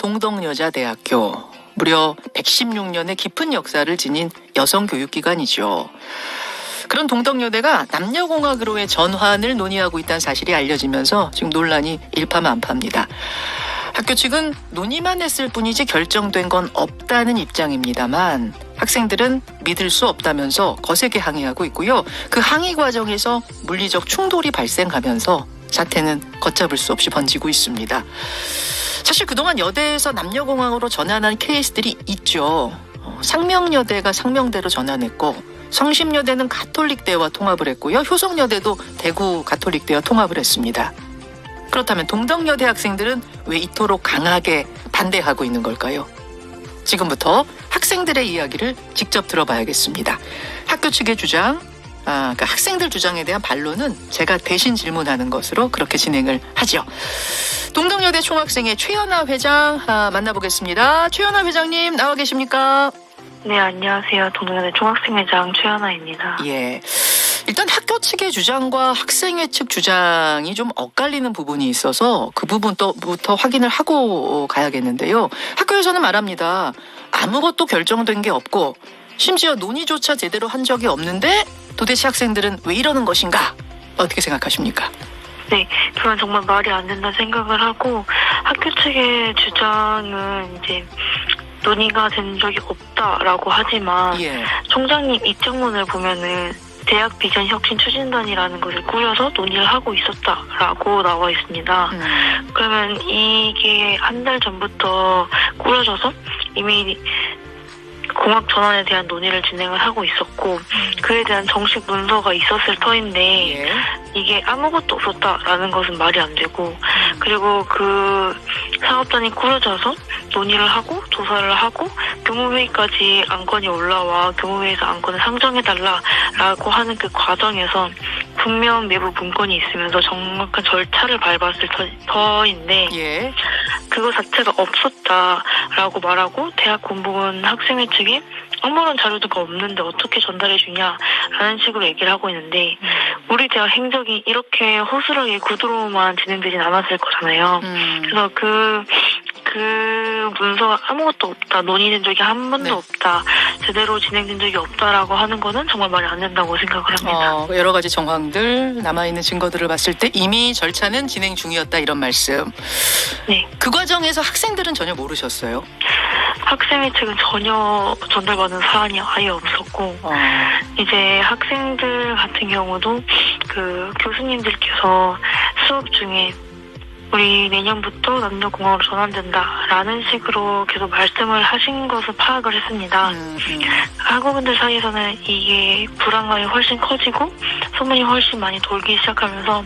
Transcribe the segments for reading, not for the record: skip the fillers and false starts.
동덕여자대학교. 무려 116년의 깊은 역사를 지닌 여성교육기관이죠. 그런 동덕여대가 남녀공학으로의 전환을 논의하고 있다는 사실이 알려지면서 지금 논란이 일파만파입니다. 학교 측은 논의만 했을 뿐이지 결정된 건 없다는 입장입니다만 학생들은 믿을 수 없다면서 거세게 항의하고 있고요. 그 항의 과정에서 물리적 충돌이 발생하면서 사태는 걷잡을 수 없이 번지고 있습니다. 사실 그동안 여대에서 남녀공학으로 전환한 케이스들이 있죠. 상명여대가 상명대로 전환했고 성심여대는 가톨릭대와 통합을 했고요. 효성여대도 대구 가톨릭대와 통합을 했습니다. 그렇다면 동덕여대 학생들은 왜 이토록 강하게 반대하고 있는 걸까요? 지금부터 학생들의 이야기를 직접 들어봐야겠습니다. 학교 측의 주장, 그러니까 학생들 주장에 대한 반론은 제가 대신 질문하는 것으로 그렇게 진행을 하죠. 동덕여대 총학생회 최연아 회장 만나보겠습니다. 최연아 회장님 나와 계십니까? 네, 안녕하세요. 동덕여대 총학생회장 최연아입니다. 예. 일단 학교 측의 주장과 학생회 측 주장이 좀 엇갈리는 부분이 있어서 그 부분부터 확인을 하고 가야겠는데요. 학교에서는 말합니다. 아무것도 결정된 게 없고 심지어 논의조차 제대로 한 적이 없는데 도대체 학생들은 왜 이러는 것인가? 어떻게 생각하십니까? 네, 저는 정말 말이 안 된다 생각을 하고 학교 측의 주장은 이제 논의가 된 적이 없다라고 하지만 총장님 입장문을 보면은 대학 비전 혁신 추진단이라는 것을 꾸려서 논의를 하고 있었다라고 나와 있습니다. 그러면 이게 한 달 전부터 꾸려져서 이미 공학 전환에 대한 논의를 진행을 하고 있었고 그에 대한 정식 문서가 있었을 터인데 이게 아무것도 없었다라는 것은 말이 안 되고 그리고 그 사업단이 꾸려져서 논의를 하고 조사를 하고 교무회의까지 안건이 올라와 교무회의에서 안건을 상정해달라라고 하는 그 과정에서 분명 내부 문건이 있으면서 정확한 절차를 밟았을 터인데 그거 자체가 없었다라고 말하고 대학 공보원 학생회 측이 아무런 자료가 없는데 어떻게 전달해 주냐라는 식으로 얘기를 하고 있는데 우리 대학 행정이 이렇게 허술하게 구두로만 진행되진 않았을 거잖아요. 그래서 그 문서가 아무것도 없다, 논의된 적이 한 번도 없다, 제대로 진행된 적이 없다라고 하는 거는 정말 말이 안 된다고 생각을 합니다. 여러 가지 정황들, 남아있는 증거들을 봤을 때 이미 절차는 진행 중이었다 이런 말씀. 네. 그 과정에서 학생들은 전혀 모르셨어요? 학생회 측은 전혀 전달받은 사안이 아예 없었고 이제 학생들 같은 경우도 그 교수님들께서 수업 중에 우리 내년부터 남녀공학으로 전환된다라는 식으로 계속 말씀을 하신 것을 파악을 했습니다. 학우분들 사이에서는 이게 불안감이 훨씬 커지고 소문이 훨씬 많이 돌기 시작하면서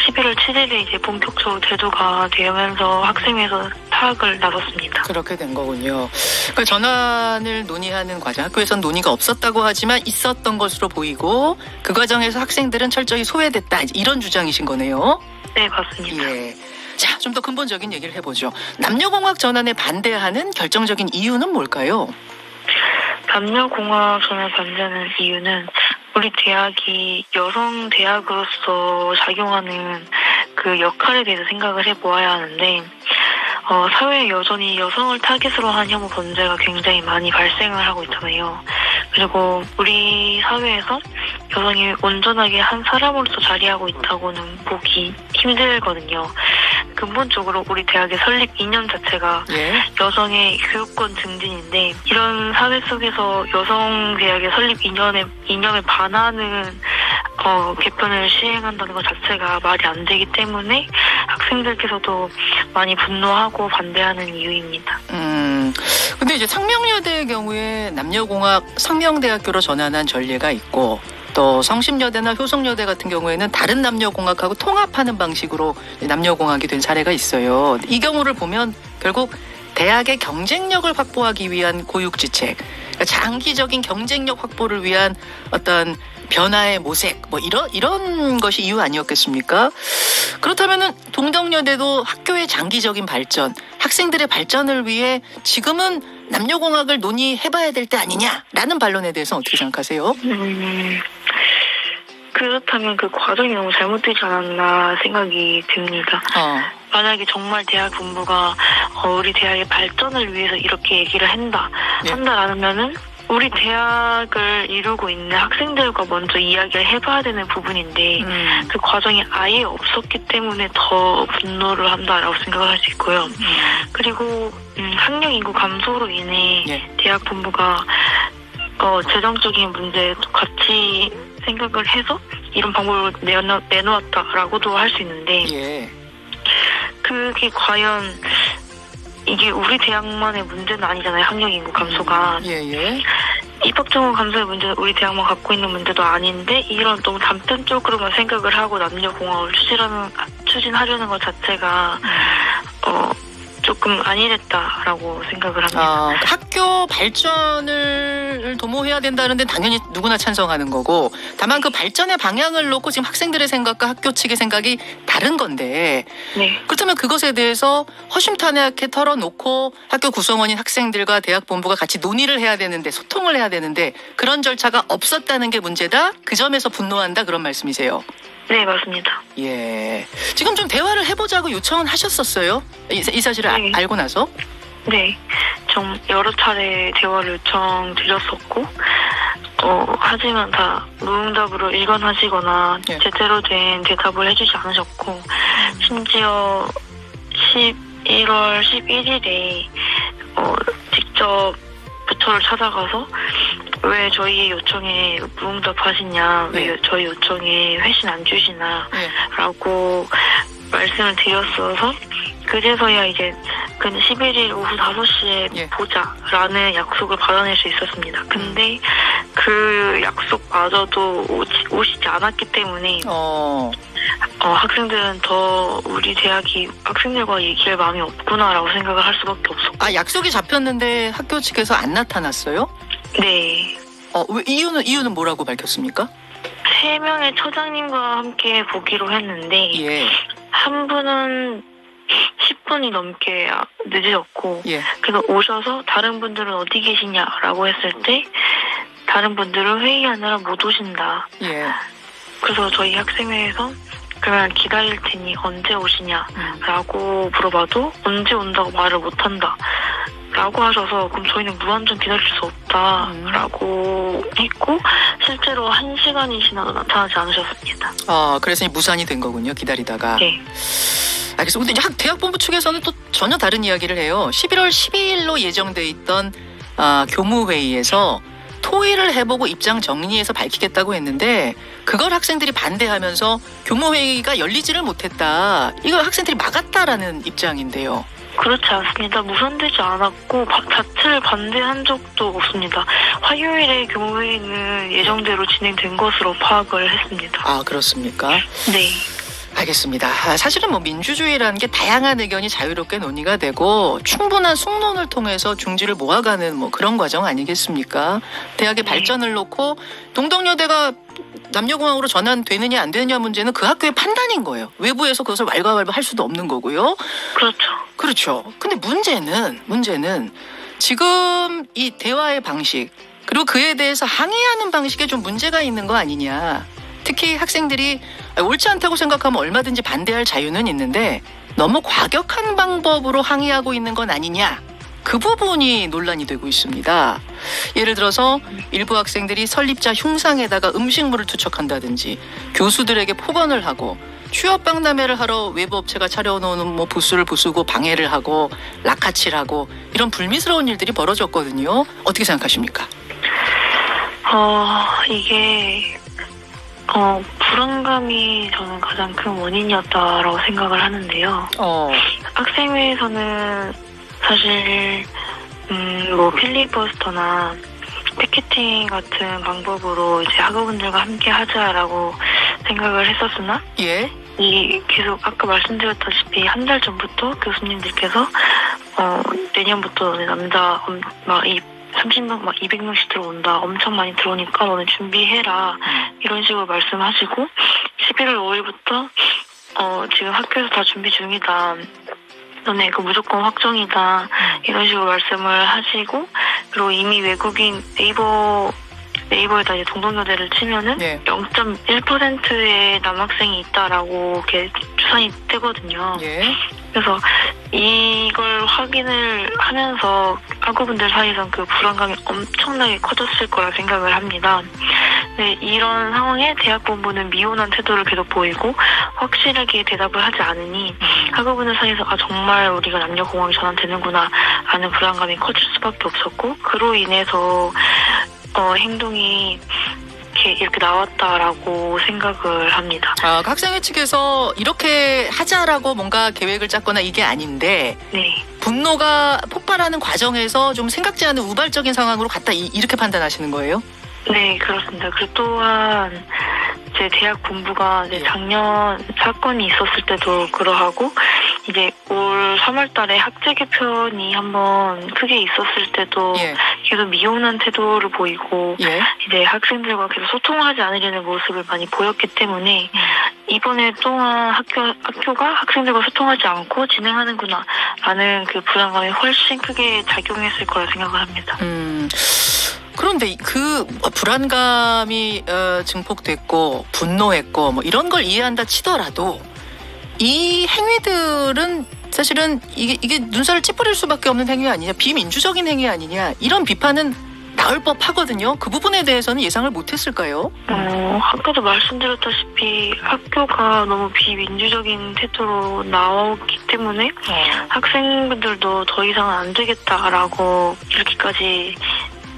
11월 7일에 이제 본격적으로 대두가 되면서 학생회에서 파악을 나눴습니다. 그렇게 된 거군요. 그러니까 전환을 논의하는 과정, 학교에서는 논의가 없었다고 하지만 있었던 것으로 보이고 그 과정에서 학생들은 철저히 소외됐다 이런 주장이신 거네요. 네, 맞습니다. 자, 좀 더 근본적인 얘기를 해보죠. 남녀공학 전환에 반대하는 결정적인 이유는 뭘까요? 남녀공학 전환 반대하는 이유는 우리 대학이 여성 대학으로서 작용하는 그 역할에 대해서 생각을 해보아야 하는데 사회에 여전히 여성을 타깃으로 한 혐오 범죄가 굉장히 많이 발생을 하고 있잖아요. 그리고 우리 사회에서 여성이 온전하게 한 사람으로서 자리하고 있다고는 보기 힘들거든요. 근본적으로 우리 대학의 설립 이념 자체가 여성의 교육권 증진인데 이런 사회 속에서 여성 대학의 설립 이념에 반하는 개편을 시행한다는 것 자체가 말이 안 되기 때문에 학생들께서도 많이 분노하고 반대하는 이유입니다. 근데 이제 상명여대의 경우에 남녀공학 상명대학교로 전환한 전례가 있고 또 성심여대나 효성여대 같은 경우에는 다른 남녀공학하고 통합하는 방식으로 남녀공학이 된 사례가 있어요. 이 경우를 보면 결국 대학의 경쟁력을 확보하기 위한 고육지책, 그러니까 장기적인 경쟁력 확보를 위한 어떤 변화의 모색, 뭐 이런 것이 이유 아니었겠습니까? 그렇다면은 동덕여대도 학교의 장기적인 발전, 학생들의 발전을 위해 지금은 남녀공학을 논의해봐야 될 때 아니냐라는 반론에 대해서 어떻게 생각하세요? 그렇다면 그 과정이 너무 잘못되지 않았나 생각이 듭니다. 만약에 정말 대학 본부가 우리 대학의 발전을 위해서 이렇게 얘기를 한다라면은 우리 대학을 이루고 있는 학생들과 먼저 이야기를 해봐야 되는 부분인데 그 과정이 아예 없었기 때문에 더 분노를 한다라고 생각을 할 수 있고요. 그리고 학령 인구 감소로 인해 대학 본부가 재정적인 문제도 같이 생각을 해서 이런 방법을 내놓았다라고도 할 수 있는데 그게 과연 이게 우리 대학만의 문제는 아니잖아요. 학령 인구 감소가. 입학 정원 감소의 문제는 우리 대학만 갖고 있는 문제도 아닌데 이런 너무 단편적으로만 생각을 하고 남녀 공학을 추진하려는 것 자체가 조금 아니랬다라고 생각을 합니다. 학교 발전을 도모해야 된다는데 당연히 누구나 찬성하는 거고 다만 그 발전의 방향을 놓고 지금 학생들의 생각과 학교 측의 생각이 다른 건데 그렇다면 그것에 대해서 허심탄회하게 털어놓고 학교 구성원인 학생들과 대학 본부가 같이 논의를 해야 되는데 소통을 해야 되는데 그런 절차가 없었다는 게 문제다? 그 점에서 분노한다 그런 말씀이세요? 네, 맞습니다. 지금 좀 대화를 해보자고 요청은 하셨었어요? 이 사실을 알고 나서? 네, 좀 여러 차례 대화를 요청드렸었고 하지만 다 무응답으로 일관하시거나 제대로 된 대답을 해주지 않으셨고 심지어 11월 11일에 직접 부처를 찾아가서 왜 저희의 요청에 무응답하시냐, 왜 저희 요청에 회신 안 주시나 라고 말씀을 드렸어서 그제서야 이제 그 11일 오후 5시에 보자라는 약속을 받아낼 수 있었습니다. 근데 그 약속마저도 오시지 않았기 때문에 학생들은 더 우리 대학이 학생들과 얘기할 마음이 없구나라고 생각을 할 수밖에 없었고. 약속이 잡혔는데 학교 측에서 안 나타났어요? 네. 왜 이유는 뭐라고 밝혔습니까? 3명의 처장님과 함께 보기로 했는데 한 분은 10분이 넘게 늦으셨고 그래서 오셔서 다른 분들은 어디 계시냐라고 했을 때 다른 분들은 회의하느라 못 오신다. 그래서 저희 학생회에서 그러면 기다릴 테니 언제 오시냐라고 물어봐도 언제 온다고 말을 못한다. 라고 하셔서 그럼 저희는 무한정 기다릴 수 없다라고 했고 실제로 1시간이 지나도 나타나지 않으셨습니다. 그래서 무산이 된 거군요. 기다리다가. 알겠습니다. 근데 대학본부 측에서는 또 전혀 다른 이야기를 해요. 11월 12일로 예정돼 있던 교무회의에서 토의를 해보고 입장 정리해서 밝히겠다고 했는데 그걸 학생들이 반대하면서 교무회의가 열리지를 못했다. 이걸 학생들이 막았다라는 입장인데요. 그렇지 않습니다. 무산되지 않았고 자체를 반대한 적도 없습니다. 화요일에 교무회의는 예정대로 진행된 것으로 파악을 했습니다. 그렇습니까? 네. 알겠습니다. 사실은 민주주의라는 게 다양한 의견이 자유롭게 논의가 되고 충분한 숙론을 통해서 중지를 모아가는 그런 과정 아니겠습니까? 대학의 발전을 놓고 동덕여대가 남녀공학으로 전환되느냐 안 되느냐 문제는 그 학교의 판단인 거예요. 외부에서 그것을 왈가왈부할 수도 없는 거고요. 그렇죠. 근데 문제는 지금 이 대화의 방식 그리고 그에 대해서 항의하는 방식에 좀 문제가 있는 거 아니냐. 특히 학생들이 옳지 않다고 생각하면 얼마든지 반대할 자유는 있는데 너무 과격한 방법으로 항의하고 있는 건 아니냐. 그 부분이 논란이 되고 있습니다. 예를 들어서 일부 학생들이 설립자 흉상에다가 음식물을 투척한다든지 교수들에게 폭언을 하고 취업박람회를 하러 외부 업체가 차려놓은 부스를 부수고 방해를 하고 라카칠하고 이런 불미스러운 일들이 벌어졌거든요. 어떻게 생각하십니까? 이게 불안감이 저는 가장 큰 원인이었다라고 생각을 하는데요. 학생회에서는 사실 필리버스터나 피켓팅 같은 방법으로 이제 학우분들과 함께 하자라고 생각을 했었으나 이 계속 아까 말씀드렸다시피 한 달 전부터 교수님들께서 내년부터 남자 30명 200명씩 들어온다. 엄청 많이 들어오니까 너네 준비해라. 이런 식으로 말씀하시고 11월 5일부터 지금 학교에서 다 준비 중이다. 너네 이거 무조건 확정이다. 이런 식으로 말씀을 하시고 그리고 이미 외국인 네이버에다 이제 동덕여대를 치면은 0.1%의 남학생이 있다라고 이렇게 추산이 되거든요. 그래서 이걸 확인을 하면서 학우분들 사이에선 그 불안감이 엄청나게 커졌을 거라 생각을 합니다. 네, 이런 상황에 대학 본부는 미온한 태도를 계속 보이고 확실하게 대답을 하지 않으니 학우분들 사이에서 정말 우리가 남녀공학이 전환되는구나 라는 불안감이 커질 수밖에 없었고, 그로 인해서 행동이 이렇게 나왔다라고 생각을 합니다. 그 학생회 측에서 이렇게 하자라고 뭔가 계획을 짰거나 이게 아닌데, 네. 분노가 폭발하는 과정에서 좀 생각지 않은 우발적인 상황으로 갔다, 이렇게 판단하시는 거예요? 네, 그렇습니다. 그리고 또한 제 대학 본부가 이제 작년 사건이 있었을 때도 그러하고, 이제 올 3월 달에 학제 개편이 한번 크게 있었을 때도 계속 미온한 태도를 보이고, 이제 학생들과 계속 소통하지 않으려는 모습을 많이 보였기 때문에, 이번에 또한 학교가 학생들과 소통하지 않고 진행하는구나 라는 그 불안감이 훨씬 크게 작용했을 거라 생각을 합니다. 그런데 그 불안감이 증폭됐고 분노했고 뭐 이런 걸 이해한다 치더라도 이 행위들은 사실은 이게 눈살을 찌푸릴 수밖에 없는 행위 아니냐, 비민주적인 행위 아니냐, 이런 비판은 나올 법하거든요. 그 부분에 대해서는 예상을 못했을까요? 아까도 말씀드렸다시피 학교가 너무 비민주적인 태도로 나오기 때문에 학생분들도 더 이상은 안 되겠다라고 이렇게까지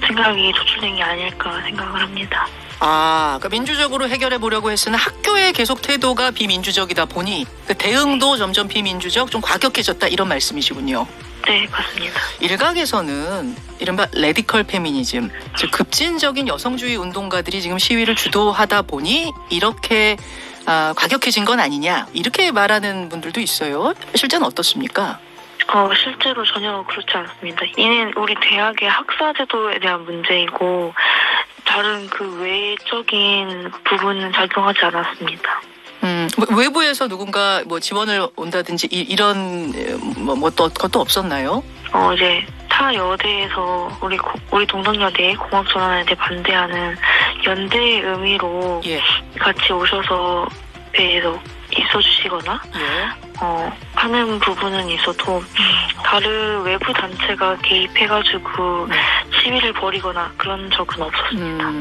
생각이 도출된 게 아닐까 생각을 합니다. 그러니까 민주적으로 해결해 보려고 했으나 학교의 계속 태도가 비민주적이다 보니 그 대응도 점점 비민주적, 좀 과격해졌다, 이런 말씀이시군요. 네, 맞습니다. 일각에서는 이른바 레디컬 페미니즘, 즉 급진적인 여성주의 운동가들이 지금 시위를 주도하다 보니 이렇게 과격해진 건 아니냐, 이렇게 말하는 분들도 있어요. 실제는 어떻습니까? 실제로 전혀 그렇지 않습니다. 이는 우리 대학의 학사제도에 대한 문제이고 다른 그 외적인 부분은 작용하지 않았습니다. 외부에서 누군가 뭐 지원을 온다든지 이런 또 것도 없었나요? 이제 타 여대에서 우리 동덕여대의 공학 전환에 대해 반대하는 연대의 의미로 같이 오셔서 배에서 있어주시거나 하는 부분은 있어도 다른 외부 단체가 개입해가지고 시위를 벌이거나 그런 적은 없었습니다.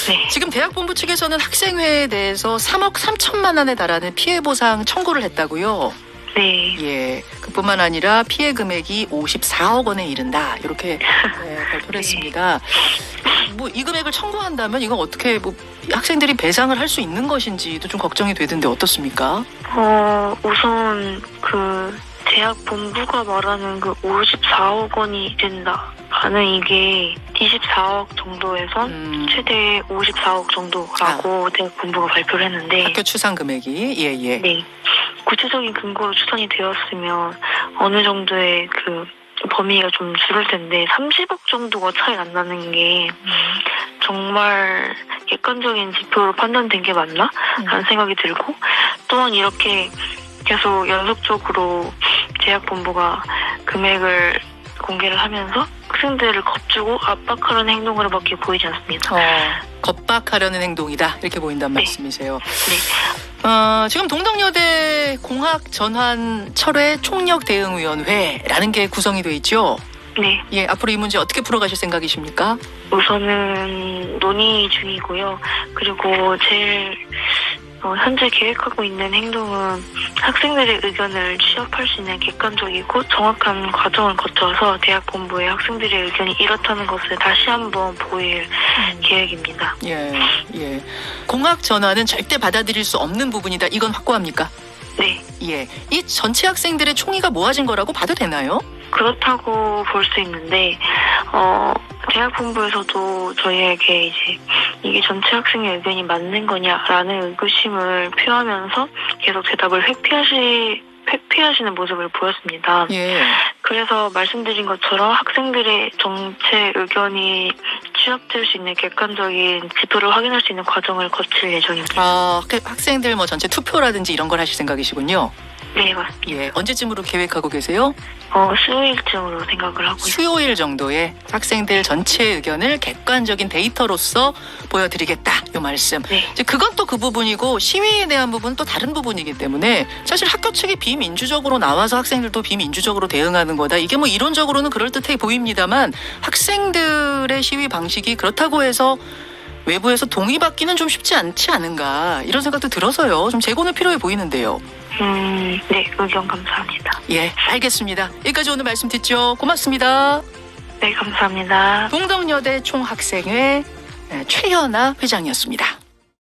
네. 지금 대학 본부 측에서는 학생회에 대해서 3억 3천만 원에 달하는 피해 보상 청구를 했다고요? 네. 그뿐만 아니라 피해 금액이 54억 원에 이른다, 이렇게 발표를 했습니다. 이 금액을 청구한다면 이건 어떻게 학생들이 배상을 할 수 있는 것인지도 좀 걱정이 되던데 어떻습니까? 우선 그 대학 본부가 말하는 그 54억 원이 된다라는 이게 24억 정도에서 최대 54억 정도라고 대학 본부가 발표를 했는데, 학교 추산 금액이 네. 구체적인 근거로 추산이 되었으면 어느 정도의 그 범위가 좀 줄을 텐데 30억 정도가 차이 난다는 게 정말 객관적인 지표로 판단된 게 맞나? 라는 생각이 들고, 또한 이렇게 계속 연속적으로 대학 본부가 금액을 공개를 하면서 학생들을 겁주고 압박하려는 행동으로밖에 보이지 않습니다. 겁박하려는 행동이다, 이렇게 보인다는 말씀이세요. 네. 지금 동덕여대 공학 전환 철회 총력 대응위원회라는 게 구성이 돼 있죠? 네. 앞으로 이 문제 어떻게 풀어가실 생각이십니까? 우선은 논의 중이고요. 그리고 제일 현재 계획하고 있는 행동은 학생들의 의견을 취합할 수 있는 객관적이고 정확한 과정을 거쳐서 대학 본부의 학생들의 의견이 이렇다는 것을 다시 한번 보일 계획입니다. 공학 전환은 절대 받아들일 수 없는 부분이다, 이건 확고합니까? 네. 이 전체 학생들의 총의가 모아진 거라고 봐도 되나요? 그렇다고 볼 수 있는데, 대학 본부에서도 저희에게 이제 이게 전체 학생의 의견이 맞는 거냐라는 의구심을 표하면서 계속 대답을 회피하시는 모습을 보였습니다. 그래서 말씀드린 것처럼 학생들의 정체 의견이 취합될 수 있는 객관적인 지표를 확인할 수 있는 과정을 거칠 예정입니다. 학생들 전체 투표라든지 이런 걸 하실 생각이시군요. 네, 맞습니다. 예, 언제쯤으로 계획하고 계세요? 수요일쯤으로 생각을 하고 있어요. 수요일 정도에 학생들 전체 의견을 객관적인 데이터로서 보여드리겠다. 요 말씀. 네. 이제 그건 또 그 부분이고 시위에 대한 부분은 또 다른 부분이기 때문에 사실 학교 측이 비민주적으로 나와서 학생들도 비민주적으로 대응하는 거다. 이게 뭐 이론적으로는 그럴듯해 보입니다만 학생들의 시위 방식이 그렇다고 해서 외부에서 동의받기는 좀 쉽지 않지 않은가 이런 생각도 들어서요. 좀 재고는 필요해 보이는데요. 네, 의견 감사합니다. 예, 알겠습니다. 여기까지 오늘 말씀 듣죠. 고맙습니다. 네, 감사합니다. 동덕여대 총학생회 최현아 회장이었습니다.